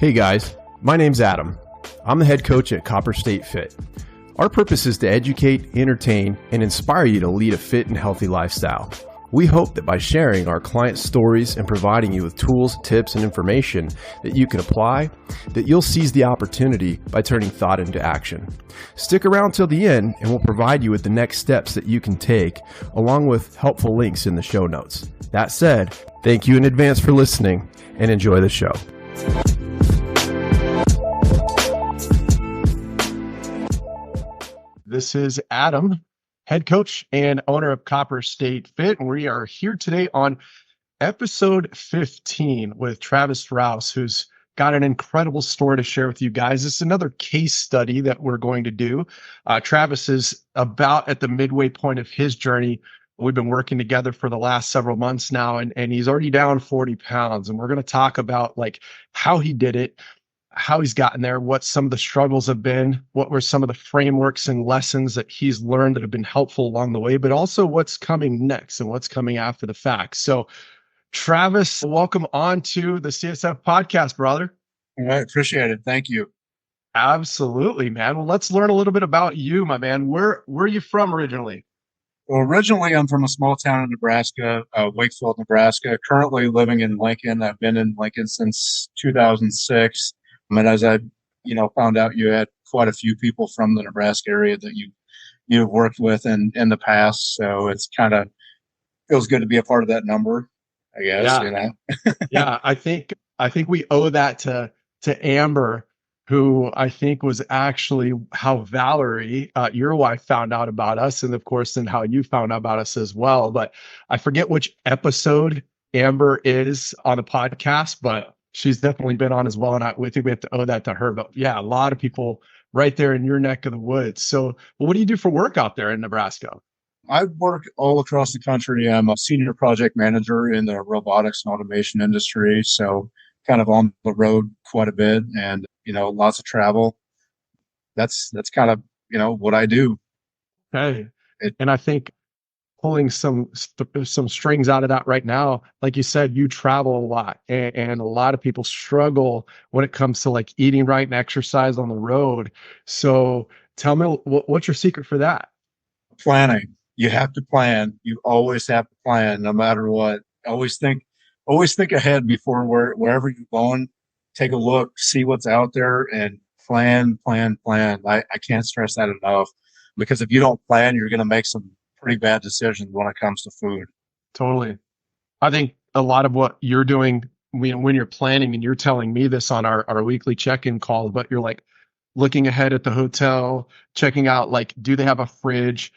Hey guys, my name's Adam. I'm the head coach at Copper State Fit. Our purpose is to educate, entertain, and inspire you to lead a fit and healthy lifestyle. We hope that by sharing our clients' stories and providing you with tools, tips, and information that you can apply, that you'll seize the opportunity by turning thought into action. Stick around till the end and we'll provide you with the next steps that you can take, along with helpful links in the show notes. That said, thank you in advance for listening and enjoy the show. This is Adam, head coach and owner of Copper State Fit, and we are here today on episode 15 with Travis Rouse, who's got an incredible story to share with you guys. This is another case study that we're going to do. Travis is about at the midway point of his journey. We've been working together for the last several months now, and he's already down 40 pounds, and we're going to talk about like how he did it, how he's gotten there, what some of the struggles have been, what were some of the frameworks and lessons that he's learned that have been helpful along the way, but also what's coming next and what's coming after the fact. So Travis, welcome on to the CSF podcast, brother. All right, appreciate it. Thank you. Absolutely, man. Well, let's learn a little bit about you, my man. Where are you from originally? Well, originally I'm from a small town in Nebraska, Wakefield, Nebraska. Currently living in Lincoln. I've been in Lincoln since 2006. And as I, found out you had quite a few people from the Nebraska area that you've worked with in the past. So it's kind of feels good to be a part of that number, I guess. Yeah. Yeah. I think we owe that to Amber, who I think was actually how Valerie, your wife, found out about us. And of course, then how you found out about us as well. But I forget which episode Amber is on the podcast, but she's definitely been on as well. And we think we have to owe that to her. But yeah, a lot of people right there in your neck of the woods. So what do you do for work out there in Nebraska? I work all across the country. I'm a senior project manager in the robotics and automation industry. So kind of on the road quite a bit and, lots of travel. That's kind of, what I do. Okay. And I think pulling some strings out of that right now, like you said, you travel a lot, and a lot of people struggle when it comes to like eating right and exercise on the road. So tell me, what's your secret for that? Planning. You have to plan. You always have to plan, no matter what. Always think ahead before wherever you're going. Take a look, see what's out there, and plan. I can't stress that enough, because if you don't plan, you're going to make some pretty bad decisions when it comes to food. Totally. I think a lot of what you're doing when you're planning, and you're telling me this on our weekly check-in call, but you're like looking ahead at the hotel, checking out, like, do they have a fridge?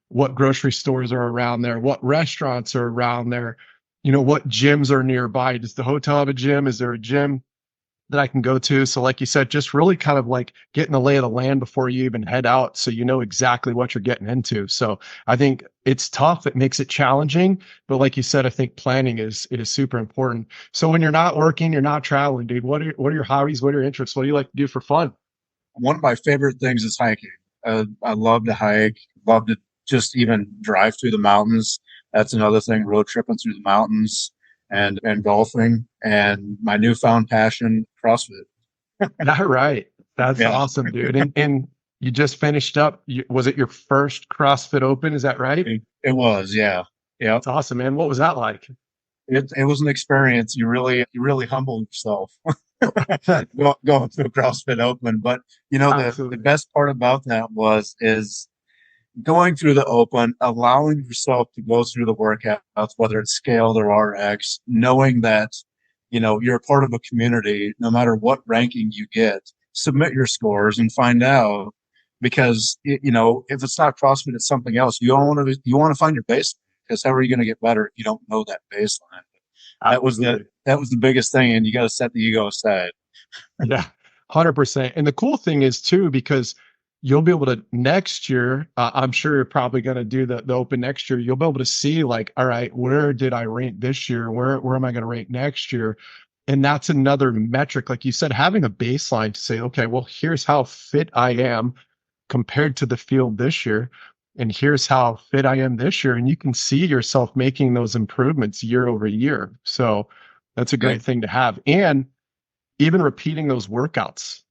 What grocery stores are around there? What restaurants are around there? What gyms are nearby? Does the hotel have a gym? Is there a gym that I can go to? So like you said, just really kind of like getting the lay of the land before you even head out, so you know exactly what you're getting into. So I think it's tough. It makes it challenging. But like you said, I think planning is super important. So when you're not working, you're not traveling, dude, what are your hobbies? What are your interests? What do you like to do for fun? One of my favorite things is hiking. I love to hike, love to just even drive through the mountains. That's another thing, road tripping through the mountains. And golfing, and my newfound passion, CrossFit. All right. That's awesome, dude. And you just finished up. Was it your first CrossFit Open? Is that right? It was, yeah. Yeah. That's awesome, man. What was that like? It was an experience. You really humble yourself going to a CrossFit Open. But the best part about that is going through the Open, allowing yourself to go through the workouts, whether it's scaled or RX, knowing that, you're a part of a community, no matter what ranking you get, submit your scores and find out, because, if it's not CrossFit, it's something else. You want to find your baseline, because how are you going to get better if you don't know that baseline? That was the biggest thing. And you got to set the ego aside. Yeah, 100%. And the cool thing is too, because you'll be able to next year, I'm sure you're probably going to do the Open next year. You'll be able to see like, all right, where did I rank this year? Where am I going to rank next year? And that's another metric. Like you said, having a baseline to say, okay, well, here's how fit I am compared to the field this year. And here's how fit I am this year. And you can see yourself making those improvements year over year. So that's a great thing to have. And even repeating those workouts,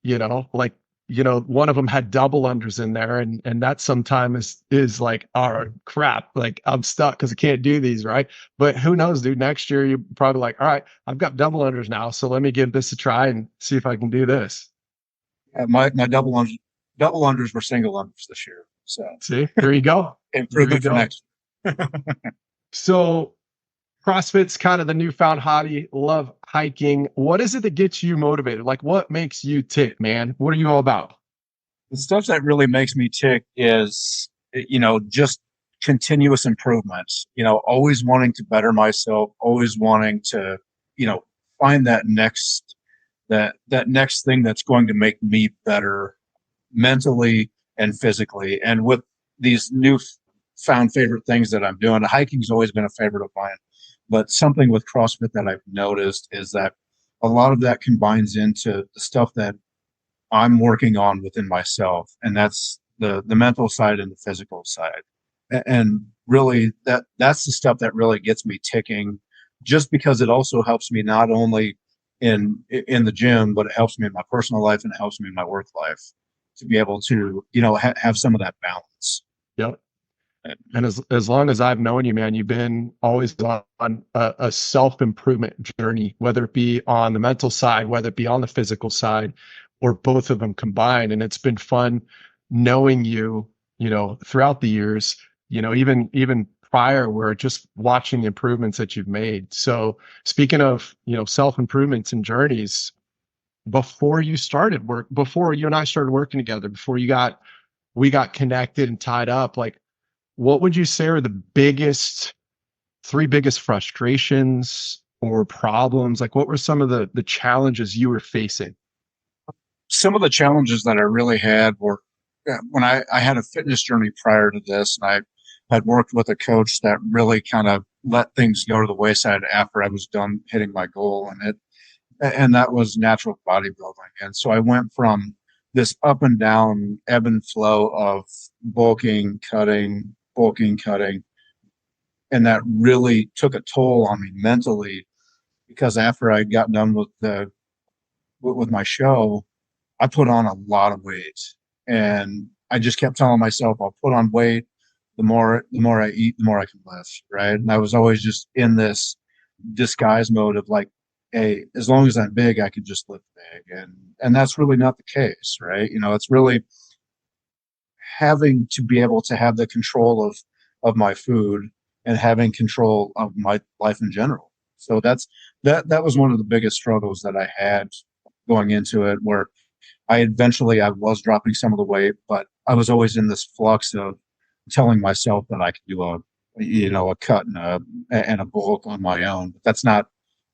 like, one of them had double unders in there, and that sometimes is like, oh crap, like I'm stuck because I can't do these, right? But who knows, dude? Next year you're probably like, all right, I've got double unders now, so let me give this a try and see if I can do this. My double unders were single unders this year. So See, there you go. There you improvement for go. next year. So CrossFit's kind of the newfound hobby. Love hiking. What is it that gets you motivated? Like, what makes you tick, man? What are you all about? The stuff that really makes me tick is, just continuous improvements, always wanting to better myself, always wanting to, find that next thing that's going to make me better mentally and physically. And with these new found favorite things that I'm doing, hiking's always been a favorite of mine. But something with CrossFit that I've noticed is that a lot of that combines into the stuff that I'm working on within myself, and that's the mental side and the physical side. And really, that's the stuff that really gets me ticking, just because it also helps me not only in the gym, but it helps me in my personal life and it helps me in my work life to be able to have some of that balance. Yep. And as long as I've known you, man, you've been always on a self-improvement journey, whether it be on the mental side, whether it be on the physical side, or both of them combined. And it's been fun knowing you, throughout the years, even prior, where just watching the improvements that you've made. So speaking of, self-improvements and journeys, before you and I started working together, before we got connected and tied up, like, what would you say are the three biggest frustrations or problems? Like, what were some of the challenges you were facing? Some of the challenges that I really had were when I had a fitness journey prior to this, and I had worked with a coach that really kind of let things go to the wayside after I was done hitting my goal, and that was natural bodybuilding. And so I went from this up and down ebb and flow of bulking, cutting, and that really took a toll on me mentally, because after I got done with my show, I put on a lot of weight, and I just kept telling myself, I'll put on weight. The more I eat, the more I can lift, right? And I was always just in this disguise mode of like, hey, as long as I'm big, I can just lift big, and that's really not the case, right? It's really having to be able to have the control of my food and having control of my life in general. So that was one of the biggest struggles that I had going into it, where I was dropping some of the weight, but I was always in this flux of telling myself that I could do a cut and a bulk on my own. But that's not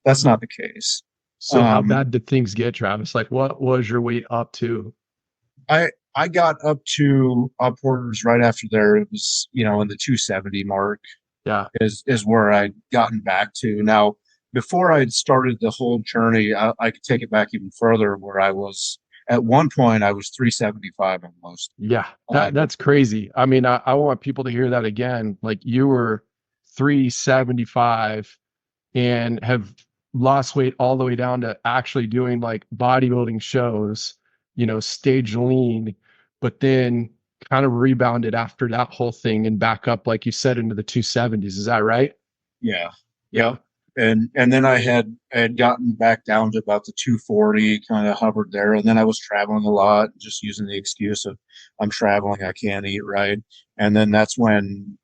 the case. So how bad did things get, Travis? Like, what was your weight up to? I got up to upwards right after there. It was, in the 270 mark. Yeah. Is where I'd gotten back to. Now, before I'd started the whole journey, I could take it back even further, where I was at one point I was 375 almost. Yeah, that's crazy. I mean, I want people to hear that again. Like, you were 375 and have lost weight all the way down to actually doing like bodybuilding shows, stage lean, but then kind of rebounded after that whole thing and back up, like you said, into the 270s. Is that right? Yeah. Yeah. And then I had gotten back down to about the 240, kind of hovered there. And then I was traveling a lot, just using the excuse of I'm traveling, I can't eat right. And then that's when,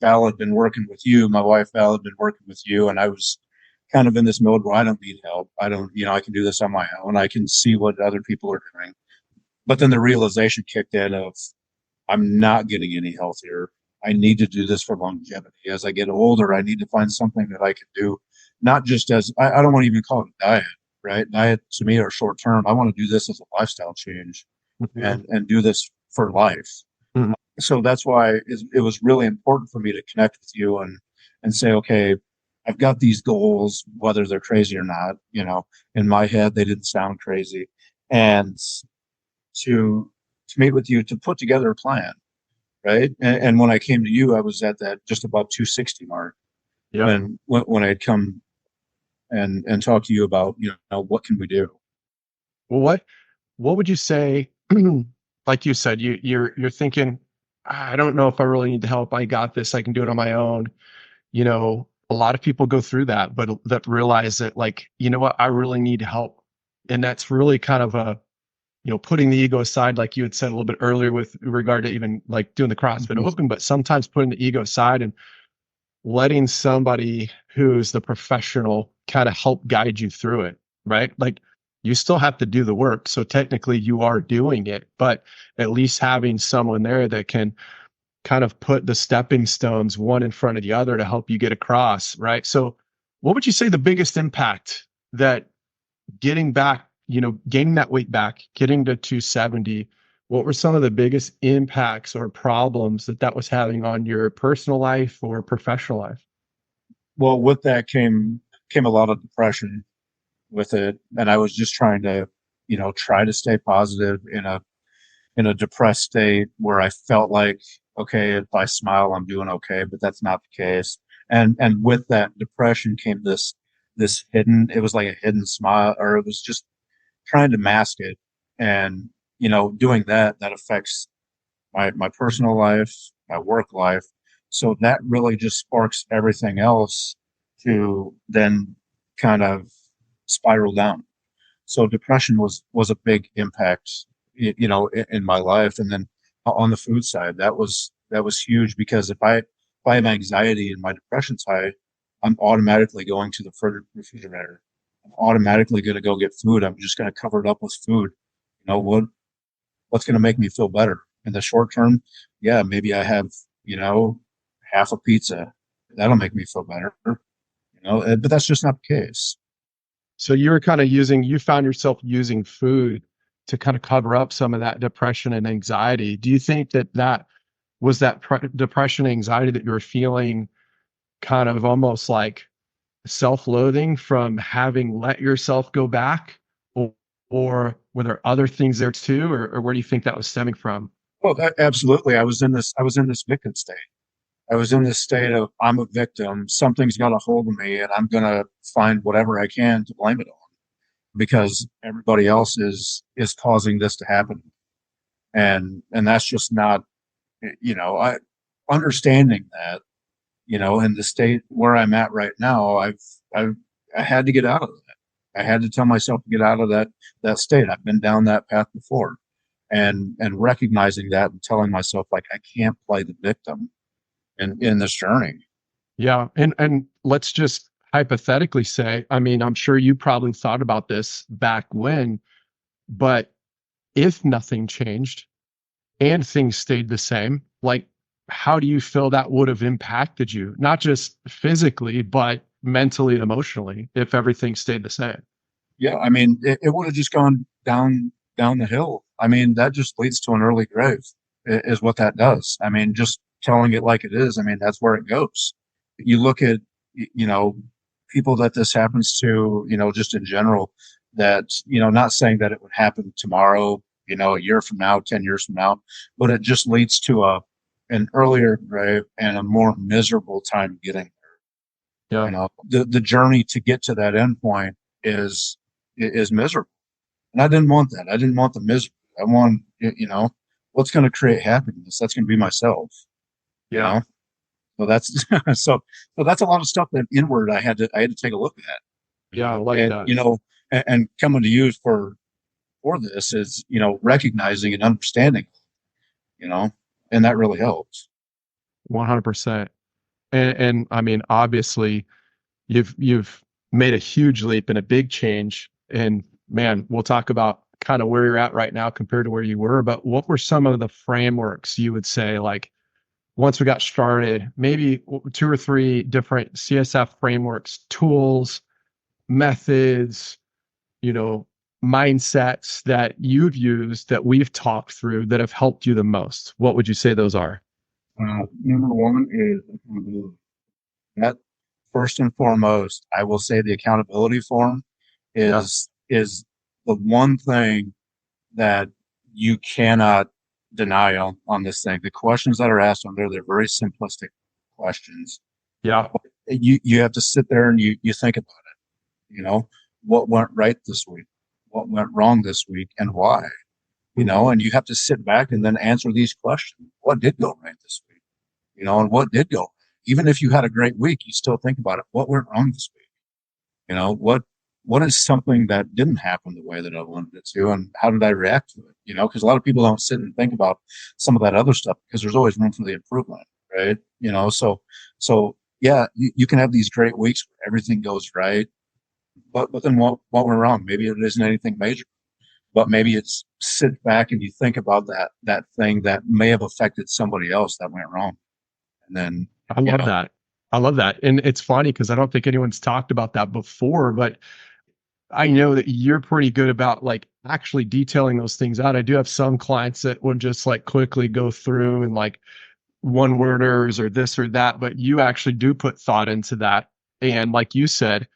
Val had been working with you. My wife Val had been working with you, and I was kind of in this mode where I don't need help. I don't, I can do this on my own. I can see what other people are doing. But then the realization kicked in of I'm not getting any healthier. I need to do this for longevity. As I get older, I need to find something that I can do, not just as I don't want to even call it a diet, right? Diet to me are short term. I want to do this as a lifestyle change, and do this for life. Mhm. So that's why it was really important for me to connect with you and say, okay, I've got these goals, whether they're crazy or not. In my head, they didn't sound crazy, and to meet with you to put together a plan, right? And when I came to you, I was at that just above 260 mark Yeah. when I had come and talk to you about, what can we do? Well, what would you say? Like you said, you're thinking, I don't know if I really need the help. I got this. I can do it on my own. A lot of people go through that, but that realize that, like, you know what, I really need help. And that's really kind of putting the ego aside, like you had said a little bit earlier with regard to even like doing the CrossFit Mhm. Open, but sometimes putting the ego aside and letting somebody who's the professional kind of help guide you through it, right? Like, you still have to do the work. So technically you are doing it, but at least having someone there that can kind of put the stepping stones one in front of the other to help you get across, right? So what would you say the biggest impact that getting back, gaining that weight back, getting to 270, what were some of the biggest impacts or problems that was having on your personal life or professional life? Well, with that came a lot of depression with it, and I was just trying to, try to stay positive in a depressed state where I felt like, okay, if I smile, I'm doing okay, but that's not the case. And with that depression came this hidden, it was like a hidden smile, or it was just trying to mask it. And, doing that affects my personal life, my work life. So that really just sparks everything else to then kind of spiral down. So depression was a big impact, in my life. And then on the food side, that was huge, because if I have anxiety and my depression's high, I'm automatically going to the refrigerator. I'm automatically going to go get food. I'm just going to cover it up with food. What's going to make me feel better in the short term? Yeah, maybe I have, half a pizza. That'll make me feel better. But that's just not the case. So you found yourself using food to kind of cover up some of that depression and anxiety. Do you think that was that depression and anxiety that you were feeling kind of almost like self-loathing from having let yourself go back, or, or were there other things there too, or where do you think that was stemming from? Well, absolutely. I was in this victim state. I was in this state of, I'm a victim. Something's got a hold of me, and I'm gonna find whatever I can to blame it on, because everybody else is causing this to happen. And that's just not, I understanding that, in the state where I'm at right now, I've I had to get out of that. I had to tell myself to get out of that state. I've been down that path before, and recognizing that and telling myself, like, I can't play the victim in this journey. Yeah, and let's just hypothetically say, I mean, I'm sure you probably thought about this back when, but if nothing changed and things stayed the same, like, how do you feel that would have impacted you, not just physically, but mentally and emotionally, if everything stayed the same? Yeah, I mean, it would have just gone down the hill. I mean, that just leads to an early grave, is what that does. I mean, just telling it like it is. I mean, that's where it goes. You look at, people that this happens to, just in general, that, not saying that it would happen tomorrow, a year from now, 10 years from now, but it just leads to an earlier grave and a more miserable time getting. Yeah. The journey to get to that end point is is miserable, and I didn't want that. I didn't want the misery. I want, what's going to create happiness. That's going to be myself. You Yeah. know, so that's so that's a lot of stuff that inward I had to take a look at. Yeah. I like And that. and coming to you for this is, recognizing and understanding, you know, and that really helps. 100%. And I mean, obviously, you've made a huge leap and a big change. And man, we'll talk about kind of where you're at right now compared to where you were. But what were some of the frameworks you would say, like, once we got started, maybe two or three different CSF frameworks, tools, methods, you know, mindsets that you've used that we've talked through that have helped you the most? What would you say those are? Number one is accountability. That, first and foremost, I will say the accountability form Yeah. is the one thing that you cannot deny on this thing. The questions that are asked on there, they're very simplistic questions. Yeah. You have to sit there and you think about it. what went right this week, what went wrong this week, and why. And you have to sit back and then answer these questions. What did go right this week? And what did go wrong? Even if you had a great week, you still think about it. What went wrong this week? What is something that didn't happen the way that I wanted it to, and how did I react to it? Because a lot of people don't sit and think about some of that other stuff because there's always room for the improvement, right? So yeah, you can have these great weeks where everything goes right, but then what went wrong? Maybe it isn't anything major, but maybe it's sit back and you think about that thing that may have affected somebody else that went wrong, and then I love that. I love that. And it's funny because I don't think anyone's talked about that before, but I know that you're pretty good about like actually detailing those things out. I do have some clients that would just like quickly go through and like one worders or this or that, but you actually do put thought into that. And like you said,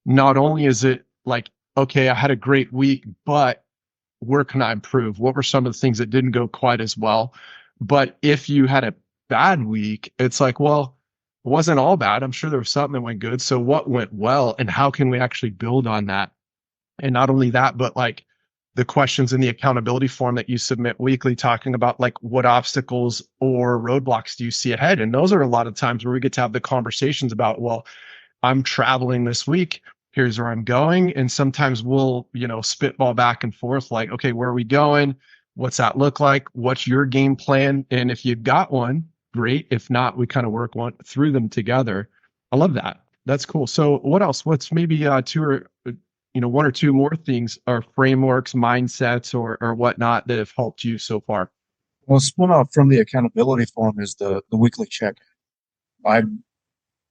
not only is it like, okay, I had a great week, but where can I improve? What were some of the things that didn't go quite as well? But if you had a bad week, it's like, well, it wasn't all bad. I'm sure there was something that went good. So what went well and how can we actually build on that? And not only that, but like the questions in the accountability form that you submit weekly, talking about like what obstacles or roadblocks do you see ahead? And those are a lot of times where we get to have the conversations about, well, I'm traveling this week. Here's where I'm going. And sometimes we'll, spitball back and forth like, okay, where are we going? What's that look like? What's your game plan? And if you've got one, great. If not, we kind of work through them together. I love that. That's cool. So what else? What's maybe two or one or two more things or frameworks, mindsets, or whatnot that have helped you so far? Well, spun off from the accountability form is the weekly check. I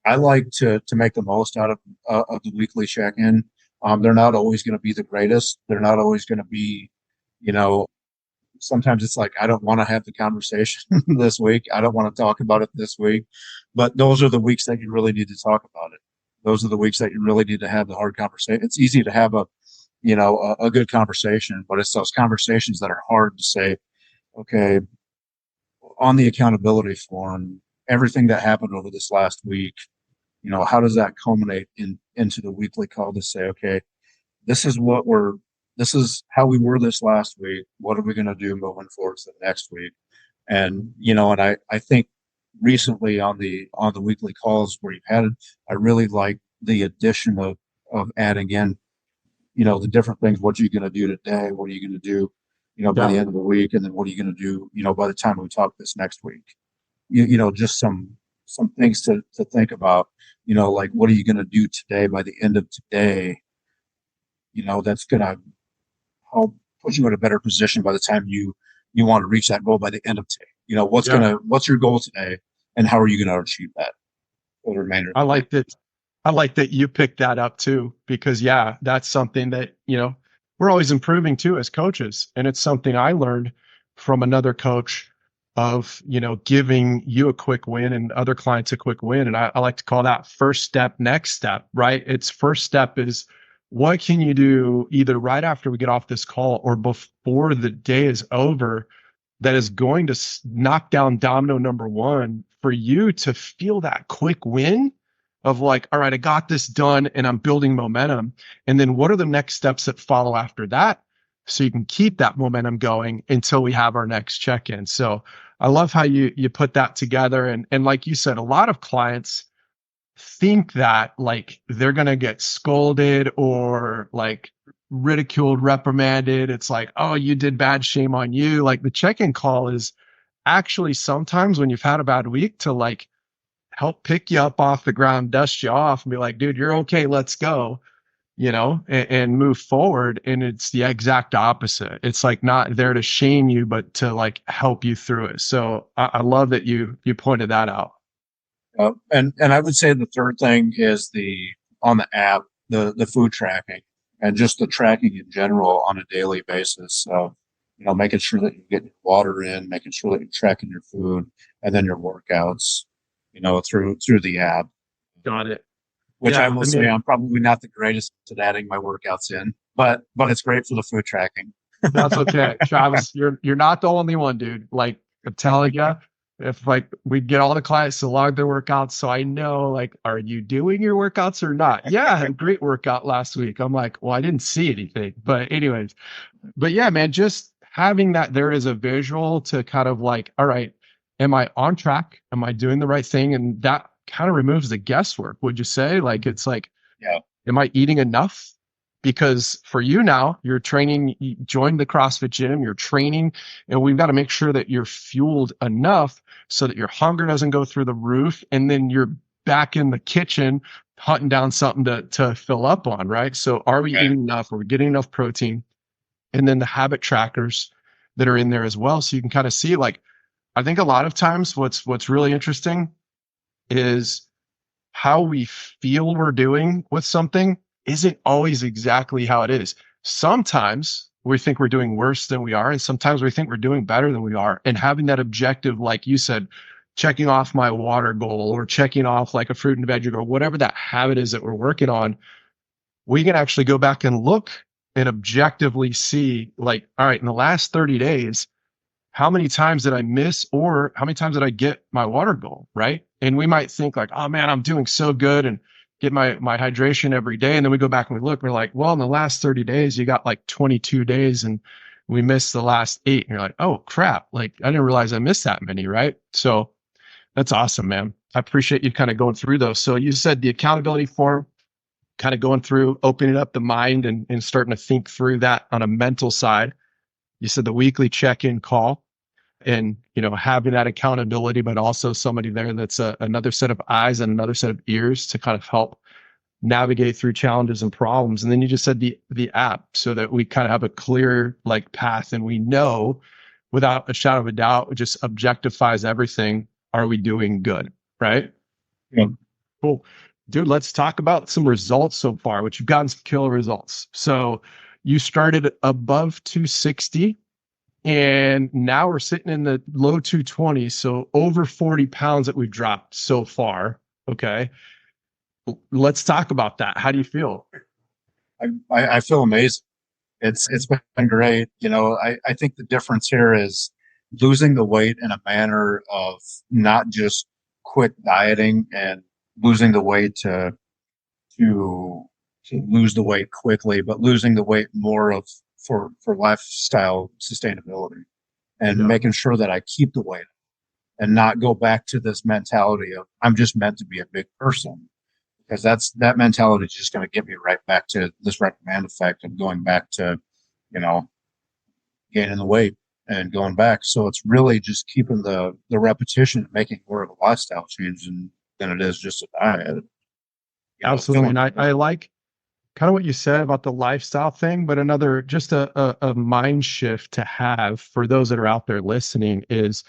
I like to make the most out of the weekly check in. They're not always going to be the greatest. They're not always going to be, you know. Sometimes it's like I don't want to have the conversation this week. I don't want to talk about it this week. But those are the weeks that you really need to talk about it. Those are the weeks that you really need to have the hard conversation. It's easy to have a good conversation, but it's those conversations that are hard to say, okay, on the accountability form, everything that happened over this last week, how does that culminate into the weekly call to say, okay, this is this is how we were this last week. What are we going to do moving forward to the next week? And I think recently on the weekly calls where you've had it, I really like the addition of adding in, the different things. What are you going to do today? What are you going to do, by the end of the week? And then what are you going to do, by the time we talk this next week? Just some things to think about, like what are you going to do today by the end of today? That's going to help put you in a better position by the time you want to reach that goal by the end of today. What's your goal today and how are you going to achieve that for the remainder of I the day? like that. I like that you picked that up too, because yeah, that's something that, we're always improving too as coaches. And it's something I learned from another coach of, giving you a quick win and other clients a quick win. And I like to call that first step, next step, right? It's first step is what can you do either right after we get off this call or before the day is over that is going to knock down domino number one for you to feel that quick win of like, all right, I got this done and I'm building momentum. And then what are the next steps that follow after that? So you can keep that momentum going until we have our next check-in. So I love how you put that together. And like you said, a lot of clients think that like they're gonna get scolded or like ridiculed, reprimanded. It's like, oh, you did bad, shame on you. Like the check-in call is actually sometimes when you've had a bad week to like help pick you up off the ground, dust you off, and be like, dude, you're okay, let's go, and move forward. And it's the exact opposite. It's like not there to shame you, but to like help you through it. So I love that you pointed that out. And I would say the third thing is on the app, the food tracking and just the tracking in general on a daily basis. So, making sure that you get your water in, making sure that you're tracking your food and then your workouts, through the app. Got it. Which I Yeah. will I say mean, I'm probably not the greatest at adding my workouts in, but it's great for the food tracking. that's okay. Travis, you're not the only one, dude. Like I'm telling you, if like we get all the clients to log their workouts, so I know like, are you doing your workouts or not? Yeah, I had a great workout last week. I'm like, well, I didn't see anything, but anyways, but yeah, man, just having that there is a visual to kind of like, all right, am I on track? Am I doing the right thing? And that kind of removes the guesswork. Would you say? Like, it's like, Yeah. am I eating enough? Because for you now, you're training, you joined the CrossFit gym, you're training, and we've got to make sure that you're fueled enough so that your hunger doesn't go through the roof. And then you're back in the kitchen hunting down something to fill up on, right? So are we Okay. eating enough? Are we getting enough protein? And then the habit trackers that are in there as well. So you can kind of see like, I think a lot of times what's really interesting is how we feel we're doing with something isn't always exactly how it is. Sometimes we think we're doing worse than we are, and sometimes we think we're doing better than we are. And having that objective, like you said, checking off my water goal or checking off like a fruit and veg goal, whatever that habit is that we're working on, we can actually go back and look and objectively see, like, all right, in the last 30 days, how many times did I miss or how many times did I get my water goal, right? And we might think like, oh man, I'm doing so good and get my hydration every day. And then we go back and we look, we're like, well, in the last 30 days, you got like 22 days and we missed the last 8. And you're like, oh crap, like I didn't realize I missed that many, right? So that's awesome, man. I appreciate you kind of going through those. So you said the accountability form, kind of going through, opening up the mind and starting to think through that on a mental side. You said the weekly check-in call and, having that accountability, but also somebody there that's another set of eyes and another set of ears to kind of help navigate through challenges and problems. And then you just said the app so that we kind of have a clear like path and we know without a shadow of a doubt, it just objectifies everything. Are we doing good? Right? Yeah. Cool. Dude, let's talk about some results so far, which you've gotten some killer results. So you started above 260 and now we're sitting in the low 220s. So over 40 pounds that we've dropped so far. Okay. Let's talk about that. How do you feel? I feel amazing. It's been great. I think the difference here is losing the weight in a manner of not just quick dieting and losing the weight to lose the weight quickly, but losing the weight more of for lifestyle sustainability and Yeah, making sure that I keep the weight and not go back to this mentality of I'm just meant to be a big person, because that mentality is just going to get me right back to this reprimand effect of going back to, you know, gaining the weight and going back. So it's really just keeping the repetition, making more of a lifestyle change than it is just a diet. absolutely. Feeling And I like kind of what you said about the lifestyle thing, but another just a mind shift to have for those that are out there listening is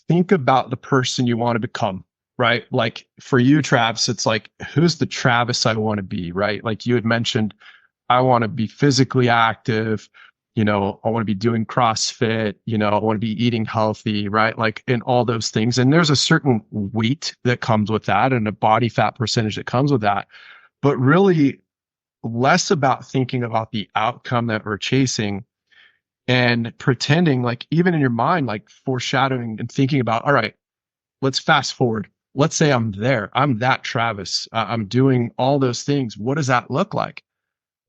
think about the person you want to become, right? Like for you, Travis, it's like, who's the Travis I want to be, right? Like you had mentioned, I want to be physically active. I want to be doing CrossFit, I want to be eating healthy, right? Like in all those things. And there's a certain weight that comes with that and a body fat percentage that comes with that. But really less about thinking about the outcome that we're chasing and pretending like even in your mind, like foreshadowing and thinking about, all right, let's fast forward. Let's say I'm there. I'm that Travis. I'm doing all those things. What does that look like?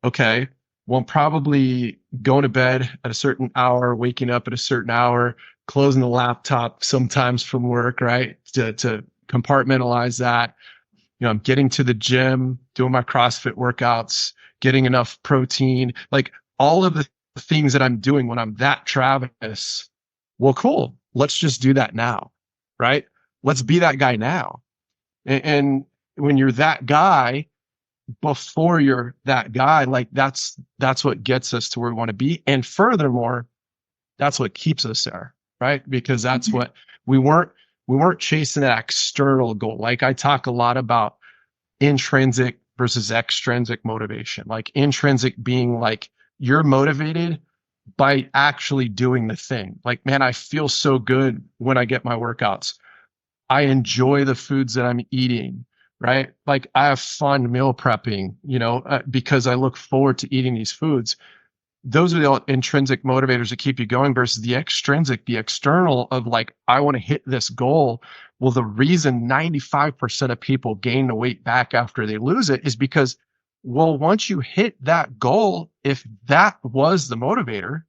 Okay. Well, I'm probably going to bed at a certain hour, waking up at a certain hour, closing the laptop sometimes from work, right? To compartmentalize that. I'm getting to the gym, doing my CrossFit workouts, getting enough protein, like all of the things that I'm doing when I'm that Travis. Well, cool. Let's just do that now, right? Let's be that guy now. And when you're that guy, before you're that guy, like that's what gets us to where we want to be. And furthermore, that's what keeps us there, right? Because that's what we weren't we weren't chasing that external goal. Like I talk a lot about intrinsic versus extrinsic motivation. Like intrinsic being like you're motivated by actually doing the thing. Like, man, I feel so good when I get my workouts. I enjoy the foods that I'm eating, right? Like I have fun meal prepping, because I look forward to eating these foods. those are the intrinsic motivators that keep you going versus the extrinsic, the external of like, I want to hit this goal. Well, the reason 95% of people gain the weight back after they lose it is because, well, once you hit that goal, if that was the motivator,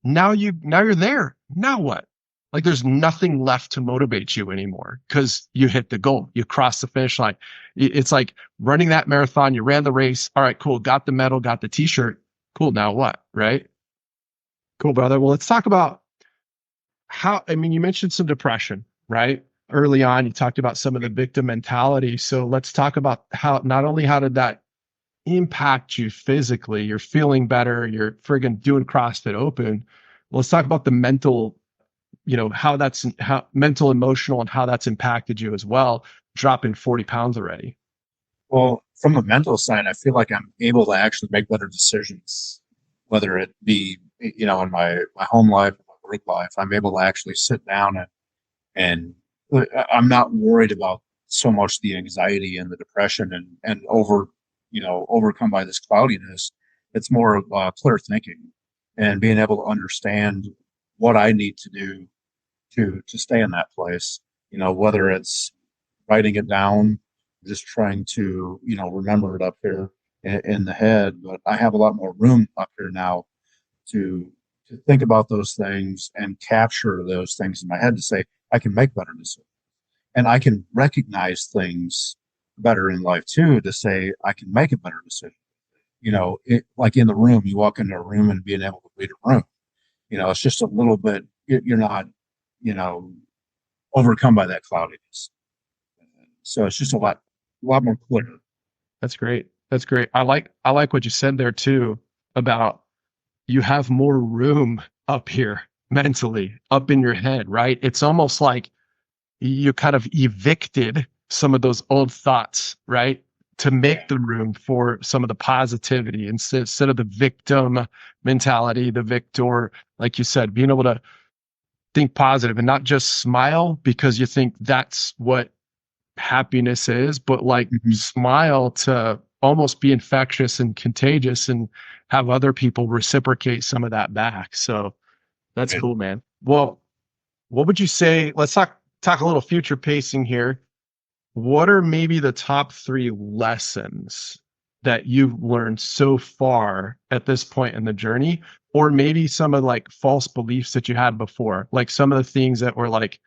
now you're there. Now what? Like there's nothing left to motivate you anymore because you hit the goal. You cross the finish line. It's like running that marathon. You ran the race. All right, cool. Got the medal, got the t-shirt. Cool. Now what? Right? Cool, brother. Well, let's talk about how, I mean, you mentioned some depression, right? Early on, you talked about some of the victim mentality. So let's talk about how, not only how did that impact you physically, you're feeling better, you're friggin' doing CrossFit Open. Let's talk about the mental, how mental, emotional, and how that's impacted you as well, dropping 40 pounds already. Well, from the mental side, I feel like I'm able to actually make better decisions, whether it be, in my home life, my work life. I'm able to actually sit down and I'm not worried about so much the anxiety and the depression and overcome by this cloudiness. It's more of clear thinking and being able to understand what I need to do to stay in that place. Whether it's writing it down, just trying to remember it up here in the head. But I have a lot more room up here now to think about those things and capture those things in my head to say I can make better decisions and I can recognize things better in life too to say I can make a better decision. Like in the room, you walk into a room and being able to read a room. It's just a little bit. You're not, you know, overcome by that cloudiness. So it's just a lot more clear. That's great. That's great. I like what you said there too about you have more room up here mentally, up in your head, right? It's almost like you kind of evicted some of those old thoughts, right? To make the room for some of the positivity instead of the victim mentality, the victor, like you said, being able to think positive and not just smile because you think that's what happiness is, but like smile to almost be infectious and contagious and have other people reciprocate some of that back. So that's Right. cool, man. Well, what would you say? Let's talk a little future pacing here. What are maybe the top 3 lessons that you've learned so far at this point in the journey? Or maybe some of like false beliefs that you had before, like some of the things that were like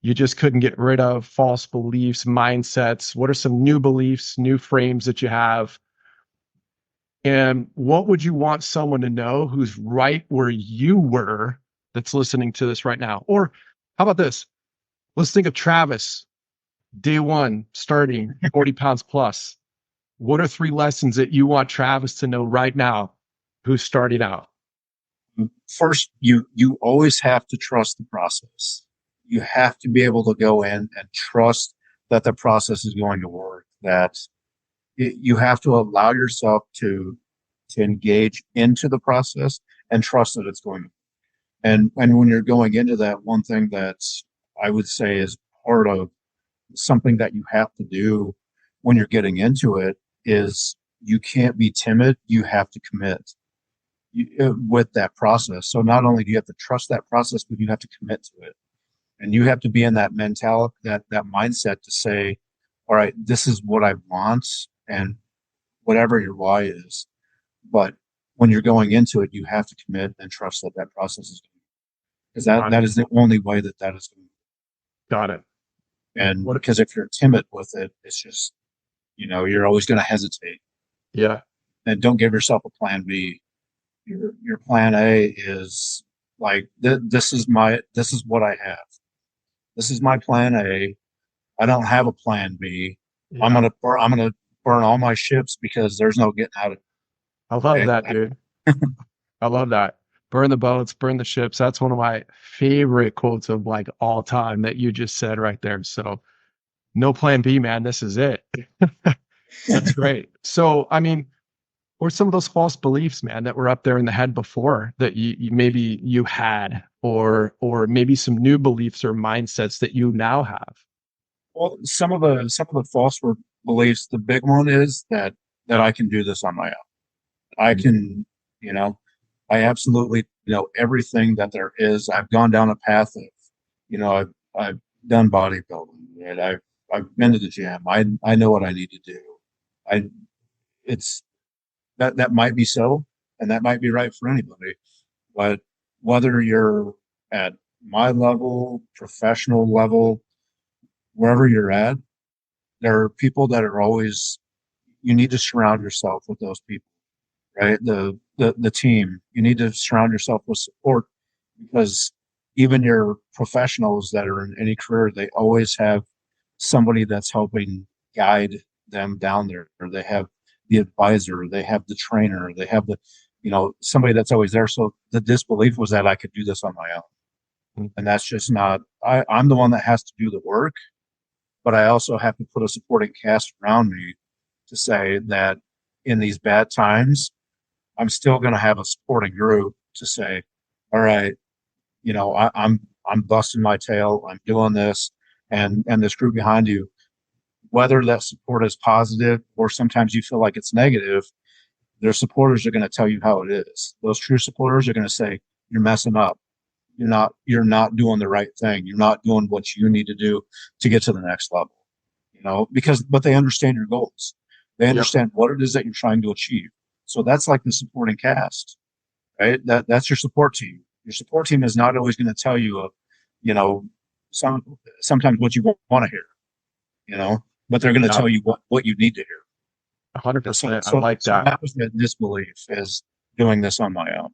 you just couldn't get rid of, false beliefs, mindsets. What are some new beliefs, new frames that you have? And what would you want someone to know who's right where you were that's listening to this right now? Or how about this? Let's think of Travis, day one, starting 40 pounds plus. What are 3 lessons that you want Travis to know right now who's starting out? First, you always have to trust the process. You have to be able to go in and trust that the process is going to work. That you have to allow yourself to engage into the process and trust that it's going to. And when you're going into that, one thing that's I would say is part of something that you have to do when you're getting into it is you can't be timid. You have to commit with that process. So not only do you have to trust that process, but you have to commit to it. And you have to be in that mentality, that mindset to say, all right, this is what I want and whatever your why is. But when you're going into it, you have to commit and trust that that process is going to, because that is the only way that is going to. Got it. And because if you're timid with it, it's just, you're always going to hesitate. Yeah. And don't give yourself a plan B. Your plan A is like, this is what I have. This is my plan A. I don't have a plan B. Yeah. I'm gonna burn all my ships because there's no getting out of it. I love that, dude. I love that. Burn the boats, burn the ships. That's one of my favorite quotes of like all time that you just said right there. So no plan B, man. This is it. That's great. So, I mean, or some of those false beliefs, man, that were up there in the head before that you maybe you had, or maybe some new beliefs or mindsets that you now have. Well, some of the false beliefs. The big one is that I can do this on my own. I can, I absolutely know everything that there is. I've gone down a path of, I've done bodybuilding, and I've been to the gym. I know what I need to do. I it's that might be so, and that might be right for anybody. But whether you're at my level, professional level, wherever you're at, there are people that are always, you need to surround yourself with those people, right? The team, you need to surround yourself with support, because even your professionals that are in any career, they always have somebody that's helping guide them down there, or they have the advisor, they have the trainer, they have the, somebody that's always there. So the disbelief was that I could do this on my own. And that's just not, I'm the one that has to do the work, but I also have to put a supporting cast around me to say that in these bad times, I'm still going to have a supporting group to say, all right, I'm busting my tail, I'm doing this, and this group behind you, whether that support is positive or sometimes you feel like it's negative, their supporters are going to tell you how it is. Those true supporters are going to say, you're messing up. You're not doing the right thing. You're not doing what you need to do to get to the next level. But they understand your goals. They Yep. understand what it is that you're trying to achieve. So that's like the supporting cast, right? That's your support team. Your support team is not always going to tell you, you know, some sometimes what you want to hear, but they're going to Yeah. tell you what you need to hear. So 100%. I so like so that. that was the disbelief, is doing this on my own.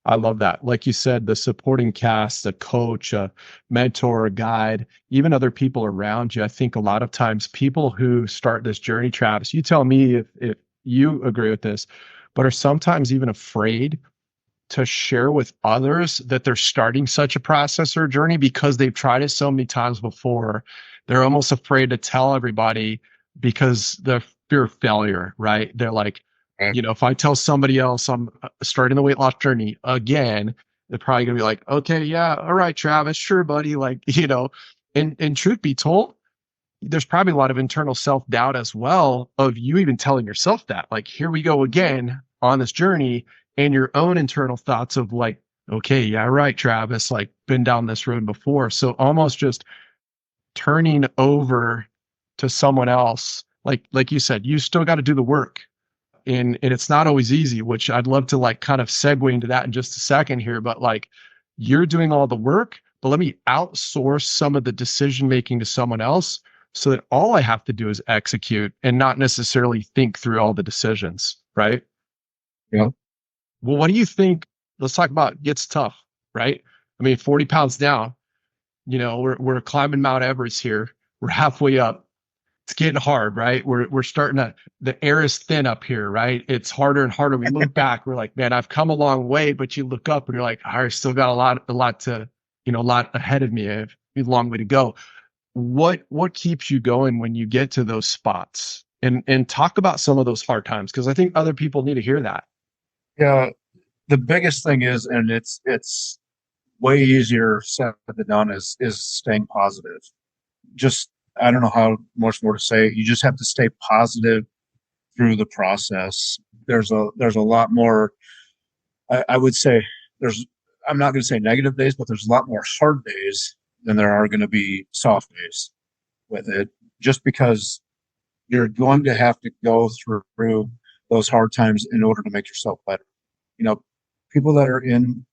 I love that. Like you said, the supporting cast, a coach, a mentor, a guide, even other people around you. I think a lot of times people who start this journey, Travis, you tell me if you agree with this, but are sometimes even afraid to share with others that they're starting such a process or journey because they've tried it so many times before. They're almost afraid to tell everybody because the fear of failure, right? They're like, Right. if I tell somebody else I'm starting the weight loss journey again, they're probably gonna be like, okay, yeah, all right, Travis, sure, buddy. Like, and truth be told, there's probably a lot of internal self-doubt as well of you even telling yourself that, like, here we go again on this journey, and your own internal thoughts of like, okay, yeah, right, Travis, like been down this road before. So almost just turning over to someone else, like you said, you still got to do the work, and it's not always easy, which I'd love to like kind of segue into that in just a second here. But like, you're doing all the work, but let me outsource some of the decision making to someone else so that all I have to do is execute and not necessarily think through all the decisions, right? Yeah. Well, what do you think? Let's talk about gets tough, right? I mean, 40 pounds down, we're climbing Mount Everest here. We're halfway up. It's getting hard, right? We're starting to, the air is thin up here, right? It's harder and harder. We look back, we're like, man, I've come a long way, but you look up and you're like, I still got a lot ahead of me. I have a long way to go. What keeps you going when you get to those spots? And talk about some of those hard times, because I think other people need to hear that. Yeah. The biggest thing is, and it's way easier said than done, is staying positive. Just, I don't know how much more to say. You just have to stay positive through the process. There's a lot more. I would say there's. I'm not going to say negative days, but there's a lot more hard days than there are going to be soft days with it. Just because you're going to have to go through those hard times in order to make yourself better. You know, people that are in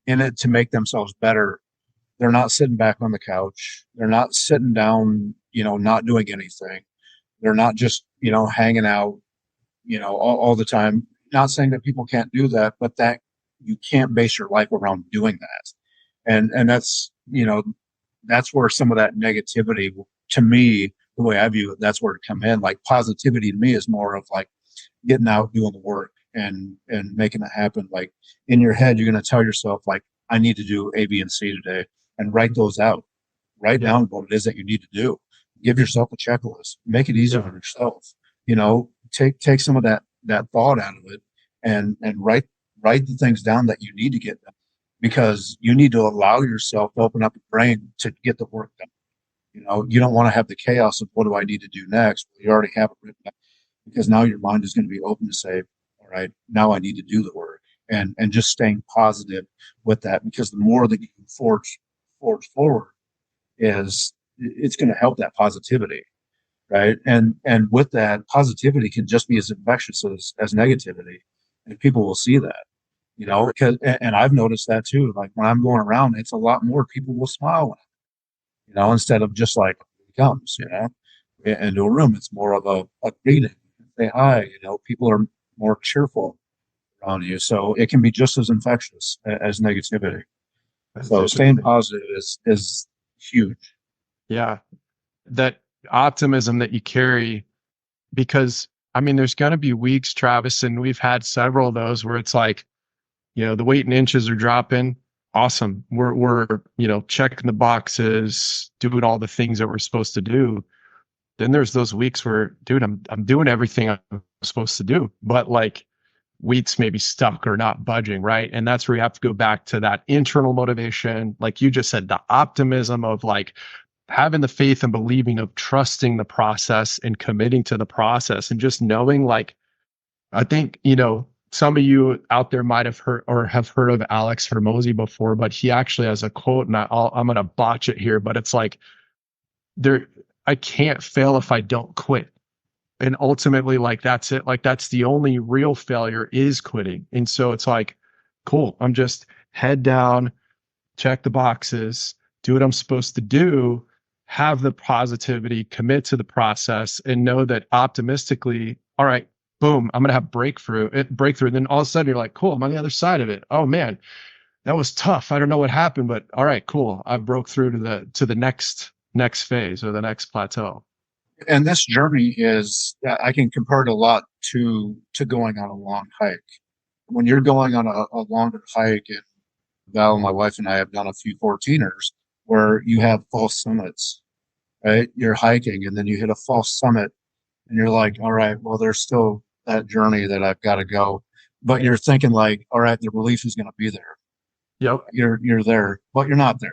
it to make themselves better, they're not sitting back on the couch. They're not sitting down, not doing anything. They're not just, hanging out, all the time. Not saying that people can't do that, but that you can't base your life around doing that. And that's where some of that negativity, to me, the way I view it, that's where it come in. Like positivity to me is more of like getting out, doing the work, and making it happen. Like in your head, you're going to tell yourself like, I need to do A, B, and C today, and write those out. Write Yeah. down what it is that you need to do. Give yourself a checklist. Make it easier Yeah. on yourself. Take some of that thought out of it, and write the things down that you need to get done, because you need to allow yourself to open up your brain to get the work done. You don't want to have the chaos of what do I need to do next. You already have it written down, because now your mind is going to be open to say, all right, now I need to do the work. and just staying positive with that, because the more that you can forge forward is it's going to help that positivity, right? And with that, positivity can just be as infectious as negativity, and people will see that, because and I've noticed that too. Like when I'm going around, it's a lot more people will smile, instead of just like comes, into a room. It's more of a greeting, say hi. People are more cheerful around you, so it can be just as infectious as negativity. That's So staying interesting. positive is huge. Yeah. That optimism that you carry, because I mean, there's going to be weeks, Travis, and we've had several of those where it's like, the weight and inches are dropping. Awesome. We're, checking the boxes, doing all the things that we're supposed to do. Then there's those weeks where, dude, I'm doing everything I'm supposed to do, but like weights maybe stuck or not budging, right? And that's where you have to go back to that internal motivation, like you just said, the optimism of like having the faith and believing of trusting the process and committing to the process and just knowing like I think, some of you out there might have heard or have heard of Alex Hermosi before, but he actually has a quote, and I'm going to botch it here, but it's like, there, I can't fail if I don't quit. And ultimately, like, that's it. Like, that's the only real failure is quitting. And so it's like, cool, I'm just head down, check the boxes, do what I'm supposed to do, have the positivity, commit to the process, and know that optimistically, all right, boom, I'm gonna have breakthrough. And then all of a sudden you're like, cool, I'm on the other side of it. Oh man, that was tough. I don't know what happened, but all right, cool. I broke through to the next phase or the next plateau. And this journey is, I can compare it a lot to going on a long hike. When you're going on a longer hike, and Val, my wife, and I have done a few 14ers where you have false summits, right? You're hiking and then you hit a false summit and you're like, all right, well, there's still that journey that I've got to go. But you're thinking like, all right, the relief is going to be there. Yep. You're there, but you're not there.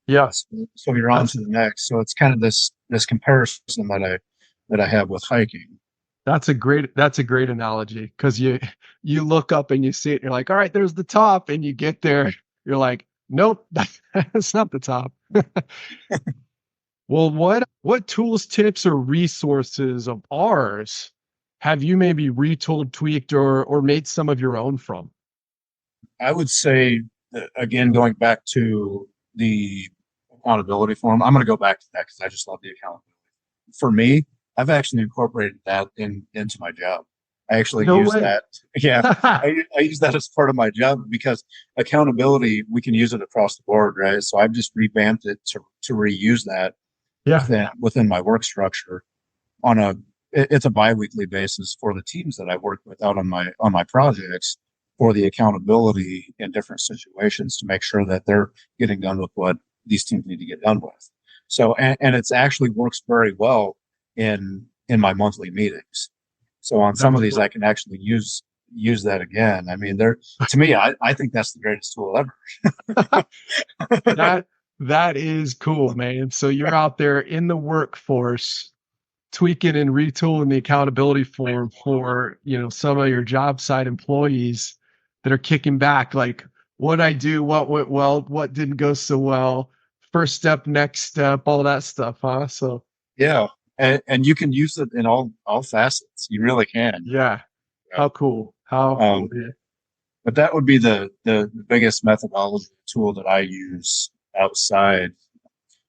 Yeah. So you're on That's to the next. So it's kind of this comparison that I have with hiking. that's a great analogy because you look up and you see it, and you're like, all right, there's the top, and you get there, you're like, nope, that's not the top. Well, what tools, tips, or resources of ours have you maybe retooled, tweaked, or made some of your own from? I would say, again, going back to the accountability form, I'm going to go back to that because I just love the accountability. For me, I've actually incorporated that into my job. I actually No use way. that. Yeah, I use that as part of my job because accountability, we can use it across the board, right? So I've just revamped it to reuse that Yeah. within my work structure on it's a biweekly basis for the teams that I work with out on my projects, for the accountability in different situations to make sure that they're getting done with what these teams need to get done with. So and it's actually works very well in my monthly meetings. So on some of That's these I cool. can actually use that again. I mean, they're to me, I think that's the greatest tool ever. That that is cool, man. So you're out there in the workforce tweaking and retooling the accountability form for, some of your job site employees that are kicking back like what I do, what went well, what didn't go so well, first step, next step, all that stuff, huh? So Yeah. And you can use it in all facets. You really can. yeah, Yeah. how cool. How cool. Um, Yeah. but that would be the biggest methodology tool that I use outside,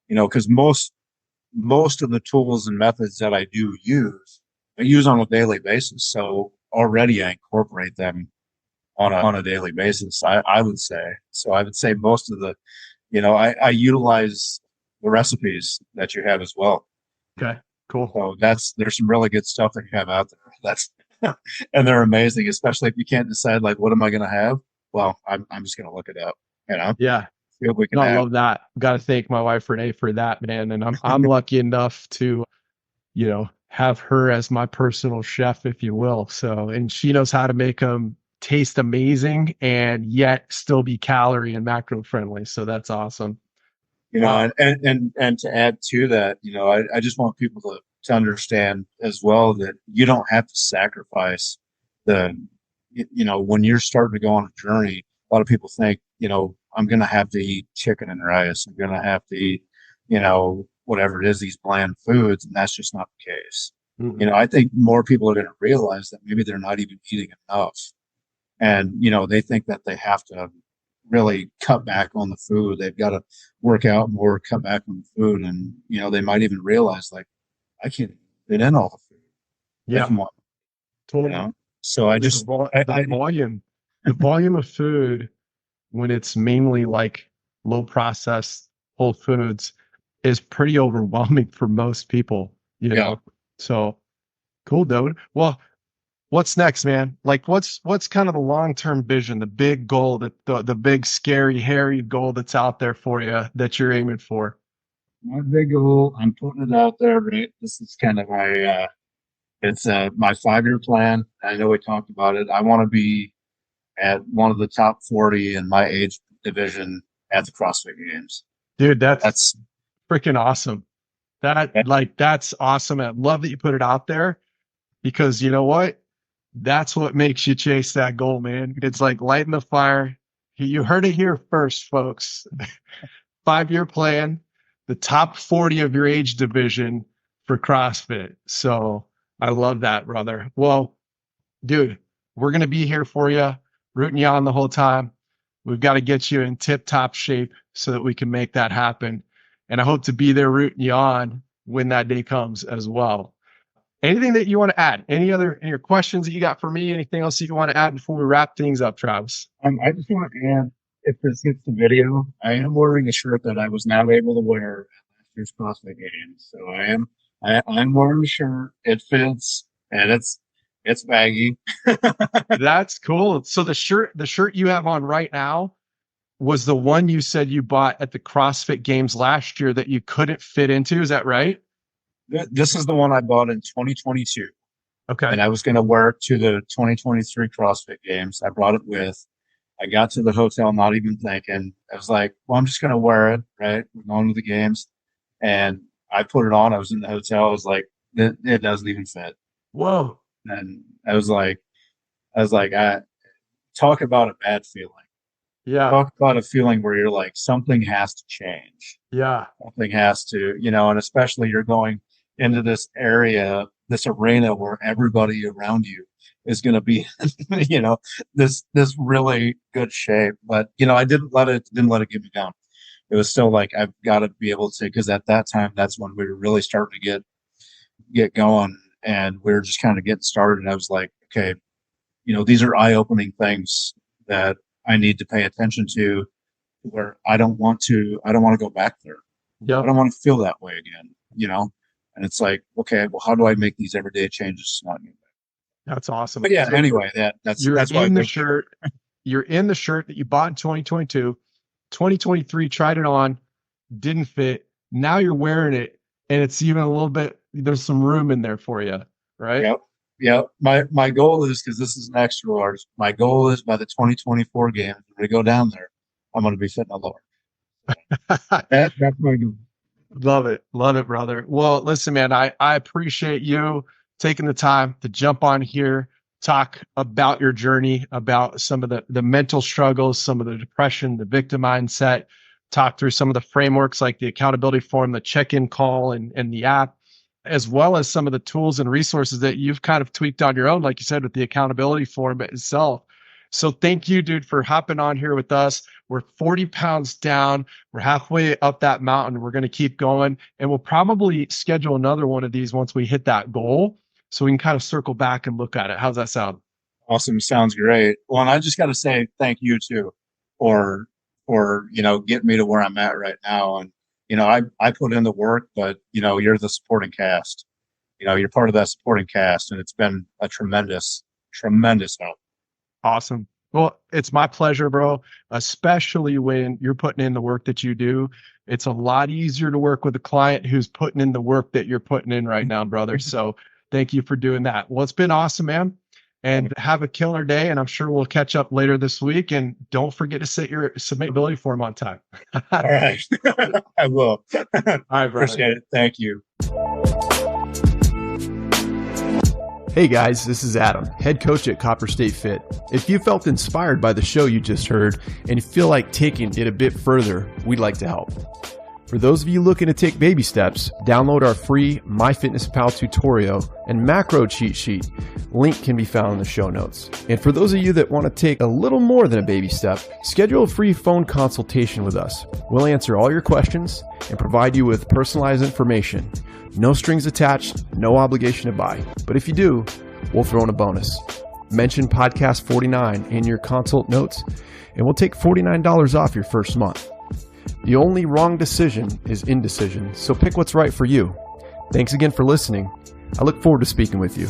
because most of the tools and methods that I use on a daily basis. So already I incorporate them on a daily basis. I would say so. I would say most of I utilize the recipes that you have as well. Okay, cool. So there's some really good stuff that you have out there. That's and they're amazing, especially if you can't decide like what am I going to have. Well, I'm just going to look it up. Yeah. See what we can No, I have. love that. Got to thank my wife Renee for that, man. And I'm lucky enough to have her as my personal chef, if you will. So, and she knows how to make them taste amazing and yet still be calorie and macro friendly. So that's awesome. Wow. And to add to that, I just want people to understand as well that you don't have to sacrifice the when you're starting to go on a journey, a lot of people think, I'm going to have to eat chicken and rice. I'm going to have to eat, whatever it is, these bland foods. And that's just not the case. Mhm. I think more people are going to realize that maybe they're not even eating enough. And, they think that they have to really cut back on the food. They've got to work out more, cut back on the food. And, they might even realize, like, I can't fit in all the food. Yeah, You totally. know? So I The, just, vol- I, the I, volume, the volume of food when it's mainly like low processed whole foods is pretty overwhelming for most people, you yeah, know? So cool, dude. Well, what's next, man? Like what's kind of the long-term vision, the big goal, the big scary, hairy goal that's out there for you that you're aiming for? my big goal, I'm putting it out there, right? This is kind of it's my 5-year plan. I know we talked about it. I want to be at one of the top 40 in my age division at the CrossFit Games. Dude, that's That's freaking awesome. That's awesome. I love that you put it out there because you know what? That's what makes you chase that goal, man. It's like lighting the fire. You heard it here first, folks. 5-year plan, the top 40 of your age division for CrossFit. So I love that, brother. Well, dude, we're going to be here for you, rooting you on the whole time. We've got to get you in tip top shape so that we can make that happen. And I hope to be there rooting you on when that day comes as well. Anything that you want to add? Any questions that you got for me? Anything else you want to add before we wrap things up, Travis? I just want to add, if this hits the video, I am wearing a shirt that I was not able to wear at last year's CrossFit Games. So I'm wearing the shirt. It fits, and it's baggy. That's cool. So the shirt you have on right now was the one you said you bought at the CrossFit Games last year that you couldn't fit into. Is that right? This is the one I bought in 2022, Okay. and I was going to wear it to the 2023 CrossFit Games. I brought it with. I got to the hotel, not even thinking. I was like, well, I'm just going to wear it, right? We're going to the games. And I put it on. I was in the hotel. I was like, it doesn't even fit. Whoa. And I talk about a bad feeling. Yeah. Talk about a feeling where you're like, something has to change. Yeah. Something has to, and especially you're going into this area, this arena where everybody around you is going to be, this really good shape. But I didn't let it get me down. It was still like I've got to be able to, because at that time that's when we were really starting to get going, and we were just kind of getting started. And I was like, okay, these are eye-opening things that I need to pay attention to, where I don't want to go back there. I Yep. don't want to feel that way again. And it's like, okay, well, how do I make these everyday changes to not get back? That's awesome. But yeah, So anyway, that's you're that's why I in the think shirt. You're in the shirt that you bought in 2022. 2023, tried it on, didn't fit. Now you're wearing it, and it's even a little bit, there's some room in there for you, right? yep. Yep. My goal is, because this is an extra large, my goal is by the 2024 games, when we go down there, I'm going to be fitting a lower. That's my goal. Love it. Love it, brother. Well, listen, man, I appreciate you taking the time to jump on here, talk about your journey, about some of the mental struggles, some of the depression, the victim mindset, talk through some of the frameworks like the accountability form, the check-in call and the app, as well as some of the tools and resources that you've kind of tweaked on your own, like you said, with the accountability form itself. So thank you, dude, for hopping on here with us. We're 40 pounds down. We're halfway up that mountain. We're going to keep going. And we'll probably schedule another one of these once we hit that goal so we can kind of circle back and look at it. How's that sound? Awesome. Sounds great. Well, and I just got to say thank you too for getting me to where I'm at right now. And I put in the work, but you're the supporting cast. You're part of that supporting cast, and it's been a tremendous help. Awesome. Well, it's my pleasure, bro, especially when you're putting in the work that you do. It's a lot easier to work with a client who's putting in the work that you're putting in right now, brother. So thank you for doing that. Well, it's been awesome, man. And have a killer day. And I'm sure we'll catch up later this week. And don't forget to set your submittability form on time. All right. I will. All right, brother. Appreciate it. Thank you. Hey guys, this is Adam, head coach at Copper State Fit. If you felt inspired by the show you just heard and you feel like taking it a bit further, we'd like to help. For those of you looking to take baby steps, download our free MyFitnessPal tutorial and macro cheat sheet. Link can be found in the show notes. And for those of you that want to take a little more than a baby step, schedule a free phone consultation with us. We'll answer all your questions and provide you with personalized information. No strings attached, no obligation to buy. But if you do, we'll throw in a bonus. Mention Podcast 49 in your consult notes, and we'll take $49 off your first month. The only wrong decision is indecision, so pick what's right for you. Thanks again for listening. I look forward to speaking with you.